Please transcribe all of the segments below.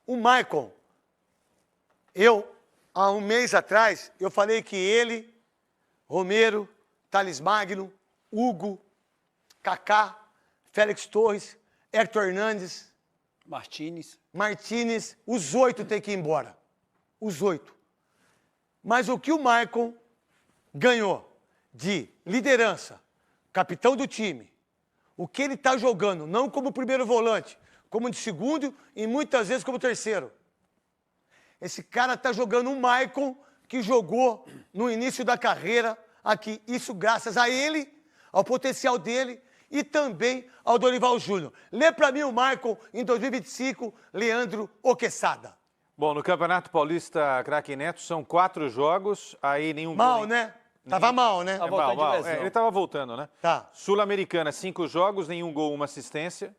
O Maicon, há um mês atrás, eu falei que ele, Romero, Thales Magno, Hugo, Kaká, Félix Torres, Hector Hernandes, Martínez, os 8 têm que ir embora. Os 8. Mas o que o Maicon ganhou de liderança, capitão do time, o que ele está jogando, não como primeiro volante, como de segundo e muitas vezes como terceiro. Esse cara está jogando um Maicon que jogou no início da carreira aqui. Isso graças a ele, ao potencial dele e também ao Dorival Júnior. Lê para mim o Maicon em 2025, Leandro Oquessada. Bom, no Campeonato Paulista Craque Neto são 4 jogos, aí nenhum mal, gol. Né? Tava mal, né? Ele tava voltando, né? Tá. Sul-Americana, 5 jogos, nenhum gol, 1 assistência.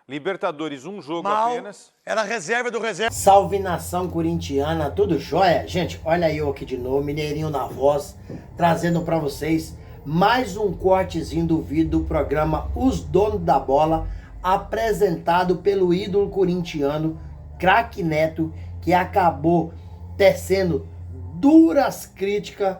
Libertadores, 1 jogo mal, apenas. Era reserva do reserva. Salve nação corintiana, tudo jóia? Gente, olha eu aqui de novo, Mineirinho na voz, trazendo pra vocês mais um cortezinho do vídeo do programa Os Donos da Bola, apresentado pelo ídolo corintiano, Craque Neto, que acabou tecendo duras críticas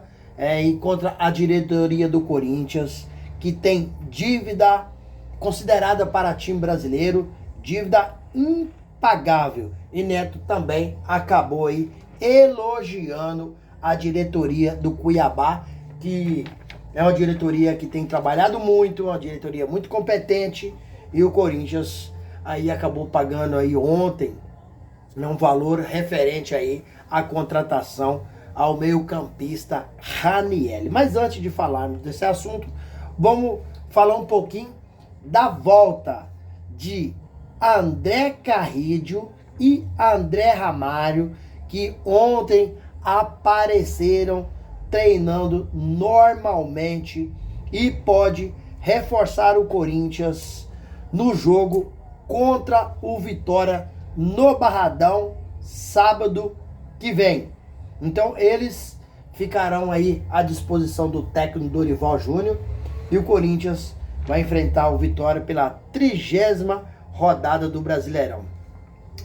contra a diretoria do Corinthians, que tem dívida considerada para time brasileiro, dívida impagável. E Neto também acabou aí elogiando a diretoria do Cuiabá, que é uma diretoria que tem trabalhado muito, uma diretoria muito competente, e o Corinthians aí acabou pagando aí ontem um valor referente aí à contratação ao meio-campista Raniel. Mas antes de falarmos desse assunto, vamos falar um pouquinho da volta de André Carrillo e André Ramalho, que ontem apareceram treinando normalmente e pode reforçar o Corinthians no jogo contra o Vitória no Barradão, sábado que vem. Então eles ficarão aí à disposição do técnico Dorival Júnior e o Corinthians vai enfrentar o Vitória pela 30ª rodada do Brasileirão.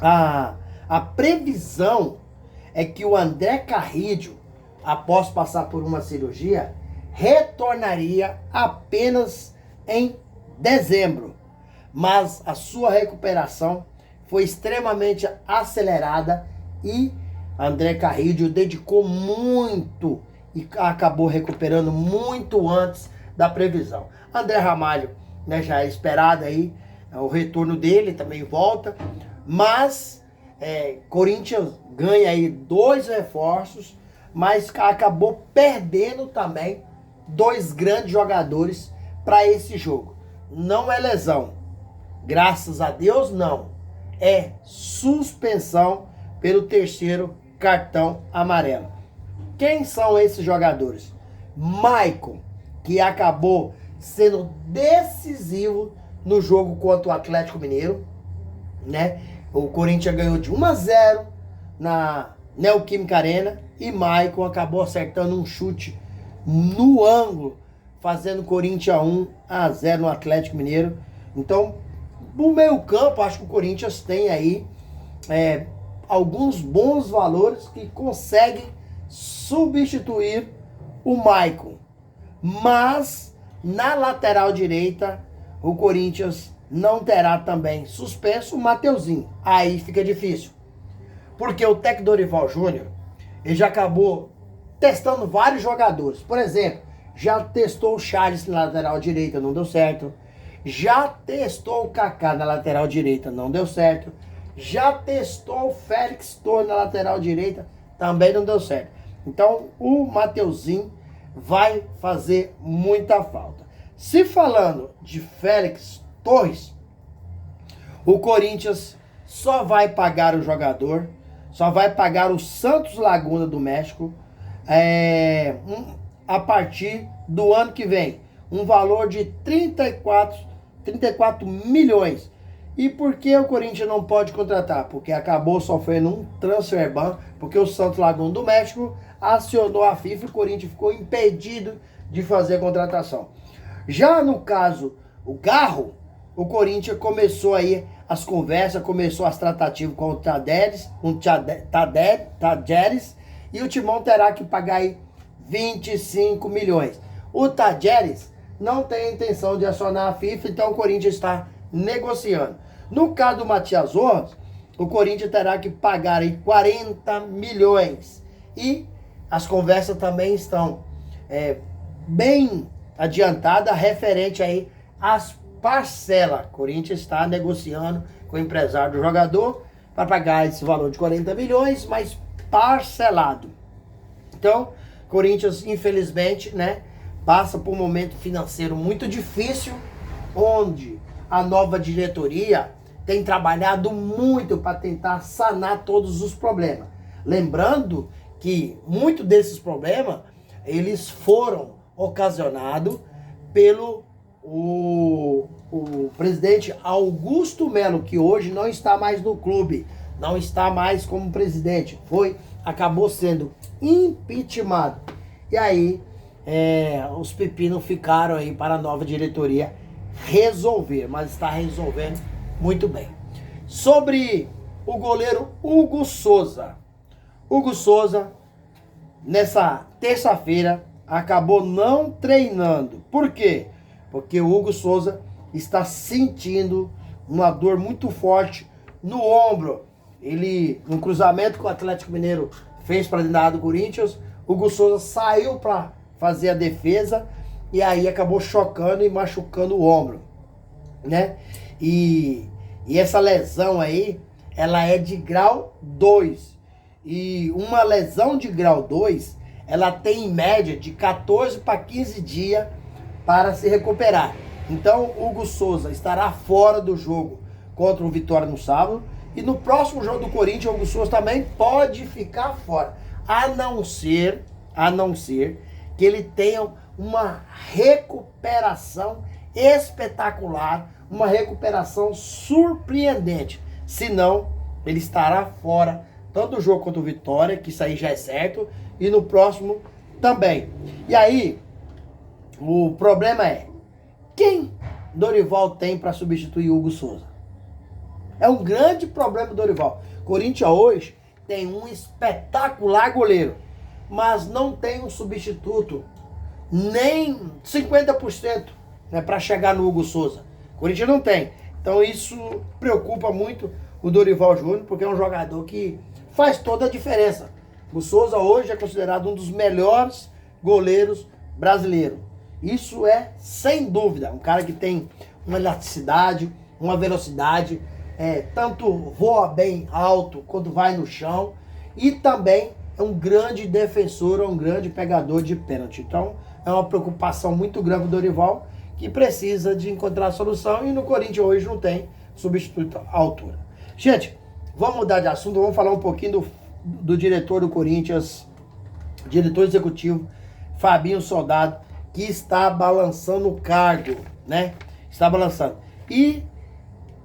A previsão é que o André Carrillo, após passar por uma cirurgia, retornaria apenas em dezembro. Mas a sua recuperação foi extremamente acelerada e André Carrillo dedicou muito e acabou recuperando muito antes da previsão. André Ramalho, né, já é esperado aí o retorno dele, também volta, mas Corinthians ganha aí 2 reforços, mas acabou perdendo também 2 grandes jogadores para esse jogo. Não é lesão, graças a Deus não, é suspensão pelo 3º cartão amarelo. Quem são esses jogadores? Maicon, que acabou sendo decisivo no jogo contra o Atlético Mineiro, né? O Corinthians ganhou de 1-0 na Neoquímica Arena e Maicon acabou acertando um chute no ângulo, fazendo o Corinthians 1-0 no Atlético Mineiro. Então, no meio campo, acho que o Corinthians tem aí alguns bons valores que conseguem substituir o Maicon. Mas na lateral direita o Corinthians não terá também suspenso o Mateuzinho. Aí fica difícil, porque o técnico Dorival Júnior ele já acabou testando vários jogadores. Por exemplo, já testou o Charles na lateral direita, não deu certo. Já testou o Kaká na lateral direita, não deu certo. Já testou o Félix Torres na lateral direita, também não deu certo. Então o Mateuzinho vai fazer muita falta. Se falando de Félix Torres, o Corinthians só vai pagar o jogador, só vai pagar o Santos Laguna do México a partir do ano que vem. Um valor de 34 milhões. E por que o Corinthians não pode contratar? Porque acabou sofrendo um transfer ban, porque o Santos Laguna do México acionou a FIFA e o Corinthians ficou impedido de fazer a contratação. Já no caso, o Garro, o Corinthians começou aí as conversas, começou as tratativas com o Tajeres, e o Timão terá que pagar aí 25 milhões. O Tajeres não tem a intenção de acionar a FIFA, então o Corinthians está negociando. No caso do Matias Rojas, o Corinthians terá que pagar aí 40 milhões. E as conversas também estão bem adiantadas referente aí às parcelas. O Corinthians está negociando com o empresário do jogador para pagar esse valor de 40 milhões, mas parcelado. Então, Corinthians, infelizmente, né, passa por um momento financeiro muito difícil, onde a nova diretoria tem trabalhado muito para tentar sanar todos os problemas. Lembrando que muitos desses problemas, eles foram ocasionados pelo o presidente Augusto Melo, que hoje não está mais no clube, não está mais como presidente, acabou sendo impeachmentado. E aí, os pepinos ficaram aí para a nova diretoria resolver, mas está resolvendo muito bem. Sobre o goleiro Hugo Souza. Hugo Souza, nessa terça-feira, acabou não treinando. Por quê? Porque o Hugo Souza está sentindo uma dor muito forte no ombro. Ele, no cruzamento que o Atlético Mineiro fez para dentro da área do Corinthians, o Hugo Souza saiu para fazer a defesa e aí acabou chocando e machucando o ombro, né? E essa lesão aí, ela é de grau 2. E uma lesão de grau 2, ela tem em média de 14 para 15 dias para se recuperar. Então, Hugo Souza estará fora do jogo contra o Vitória no sábado. E no próximo jogo do Corinthians, o Hugo Souza também pode ficar fora. A não ser que ele tenha uma recuperação espetacular, uma recuperação surpreendente. Senão, ele estará fora, tanto do jogo contra o Vitória, que isso aí já é certo, e no próximo também. E aí, o problema é, quem Dorival tem para substituir o Hugo Souza? É um grande problema do Dorival. Corinthians hoje tem um espetacular goleiro, mas não tem um substituto, nem 50%, né, para chegar no Hugo Souza. Corinthians não tem. Então isso preocupa muito o Dorival Júnior, porque é um jogador que faz toda a diferença. O Souza hoje é considerado um dos melhores goleiros brasileiros. Isso é sem dúvida. Um cara que tem uma elasticidade, uma velocidade, tanto voa bem alto quanto vai no chão, e também é um grande defensor, um grande pegador de pênalti. Então é uma preocupação muito grande do Dorival, que precisa de encontrar a solução, e no Corinthians hoje não tem substituto à altura. Gente, vamos mudar de assunto, vamos falar um pouquinho do diretor do Corinthians, diretor executivo, Fabinho Soldado, que está balançando o cargo, né? Está balançando. E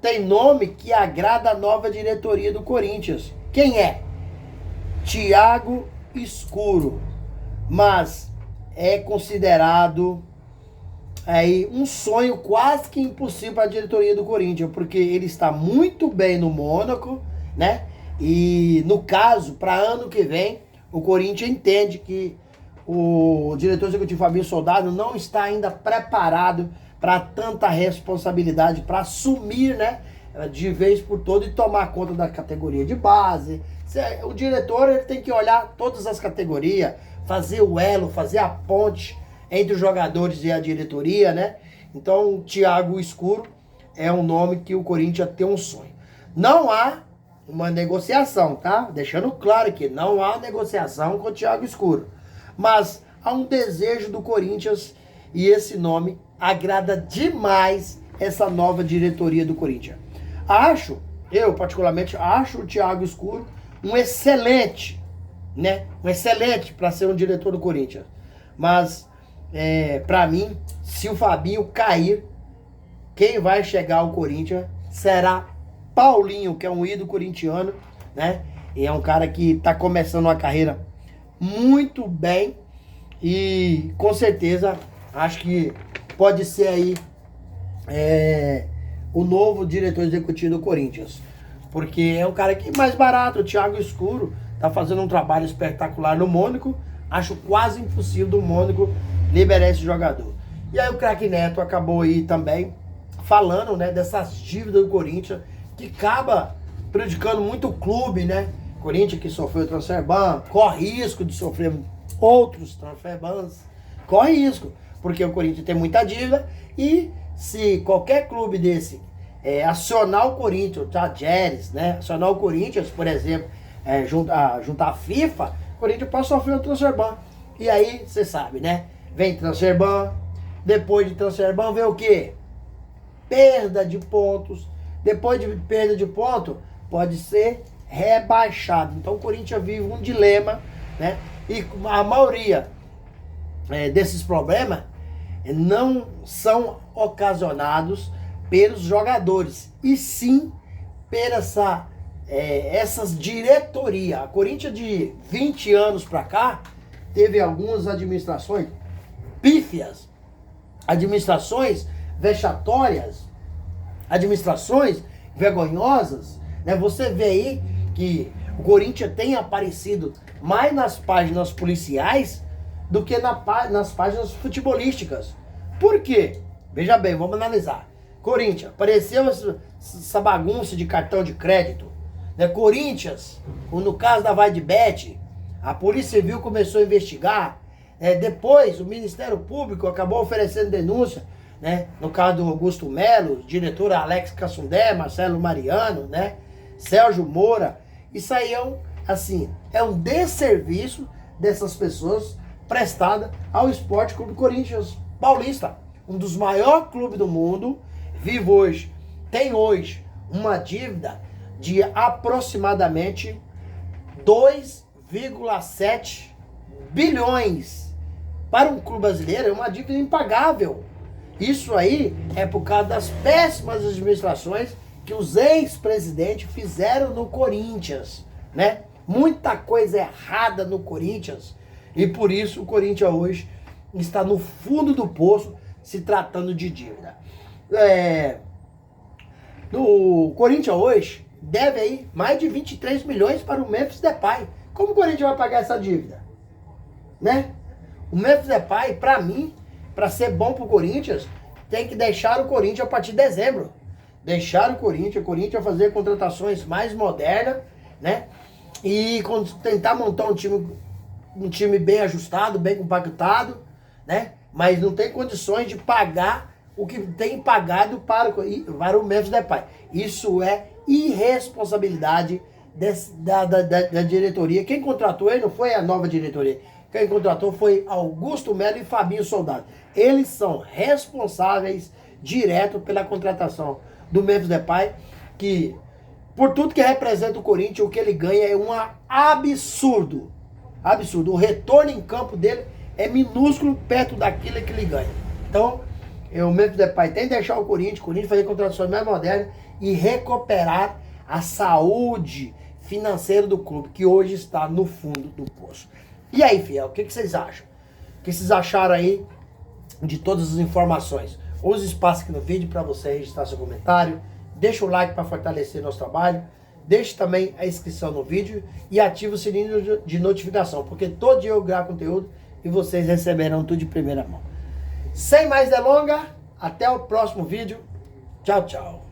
tem nome que agrada a nova diretoria do Corinthians. Quem é? Thiago Escuro. Mas é considerado aí um sonho quase que impossível para a diretoria do Corinthians, porque ele está muito bem no Mônaco, né? E no caso, para ano que vem, o Corinthians entende que o diretor executivo Fabinho Soldado não está ainda preparado para tanta responsabilidade, para assumir, né, de vez por todo e tomar conta da categoria de base. O diretor, ele tem que olhar todas as categorias, fazer o elo, fazer a ponte entre os jogadores e a diretoria, né? Então, o Thiago Escuro é um nome que o Corinthians tem um sonho. Não há uma negociação, tá? Deixando claro que não há negociação com o Thiago Escuro. Mas há um desejo do Corinthians, e esse nome agrada demais essa nova diretoria do Corinthians. Eu particularmente acho o Thiago Escuro um excelente, né? Um excelente para ser um diretor do Corinthians. Mas, para mim, se o Fabinho cair, quem vai chegar ao Corinthians será Paulinho, que é um ídolo corintiano, né? E é um cara que está começando uma carreira muito bem e com certeza acho que pode ser aí o novo diretor executivo do Corinthians. Porque é um cara que é mais barato, o Thiago Escuro, tá fazendo um trabalho espetacular no Mônaco. Acho quase impossível do Mônaco liberar esse jogador. E aí o craque Neto acabou aí também falando, né, dessas dívidas do Corinthians, que acaba prejudicando muito o clube, né? Corinthians que sofreu transfer ban, corre risco de sofrer outros transfer bans, corre risco, porque o Corinthians tem muita dívida e se qualquer clube desse acionar o Corinthians, Tajeres, né? Acionar o Corinthians, por exemplo, juntar a FIFA, o Corinthians pode sofrer um transfer ban. E aí, você sabe, né? Vem transfer ban, depois de transfer ban vem o quê? Perda de pontos. Depois de perda de ponto, pode ser rebaixado. Então o Corinthians vive um dilema, né? E a maioria desses problemas não são ocasionados pelos jogadores, e sim por essas diretorias. A Corinthians de 20 anos para cá teve algumas administrações pífias, administrações vexatórias, administrações vergonhosas, né? Você vê aí que o Corinthians tem aparecido mais nas páginas policiais do que nas páginas futebolísticas. Por quê? Veja bem, vamos analisar. Corinthians, apareceu essa bagunça de cartão de crédito, né? Corinthians, no caso da Vaidbet, a Polícia Civil começou a investigar, depois o Ministério Público acabou oferecendo denúncia, né? No caso do Augusto Melo, diretor Alex Cassundé, Marcelo Mariano, né? Sérgio Moura. Isso aí é um desserviço dessas pessoas prestada ao Esporte Clube Corinthians Paulista, um dos maiores clubes do mundo, tem hoje uma dívida de aproximadamente 2,7 bilhões. Para um clube brasileiro é uma dívida impagável. Isso aí é por causa das péssimas administrações que os ex-presidentes fizeram no Corinthians, né? Muita coisa errada no Corinthians, e por isso o Corinthians hoje está no fundo do poço se tratando de dívida. O Corinthians hoje deve aí mais de 23 milhões para o Memphis Depay. Como o Corinthians vai pagar essa dívida? Né? O Memphis Depay, para mim, para ser bom para o Corinthians, tem que deixar o Corinthians a partir de dezembro. Deixar o Corinthians fazer contratações mais modernas, né? E tentar montar um time bem ajustado, bem compactado, né? Mas não tem condições de pagar o que tem pagado para o Memphis Depay. Isso é irresponsabilidade da diretoria. Quem contratou ele não foi a nova diretoria. Quem contratou foi Augusto Melo e Fabinho Soldado. Eles são responsáveis direto pela contratação do Memphis Depay, que por tudo que representa o Corinthians, o que ele ganha é um absurdo. Absurdo. O retorno em campo dele é minúsculo perto daquilo que ele ganha. Então, o Memphis Depay tem que deixar o Corinthians fazer contratações mais modernas e recuperar a saúde financeira do clube, que hoje está no fundo do poço. E aí, fiel, o que vocês acham? O que vocês acharam aí de todas as informações? Use o espaço aqui no vídeo para você registrar seu comentário. Deixa o like para fortalecer nosso trabalho. Deixe também a inscrição no vídeo e ative o sininho de notificação, porque todo dia eu gravo conteúdo e vocês receberão tudo de primeira mão. Sem mais delongas, até o próximo vídeo. Tchau, tchau.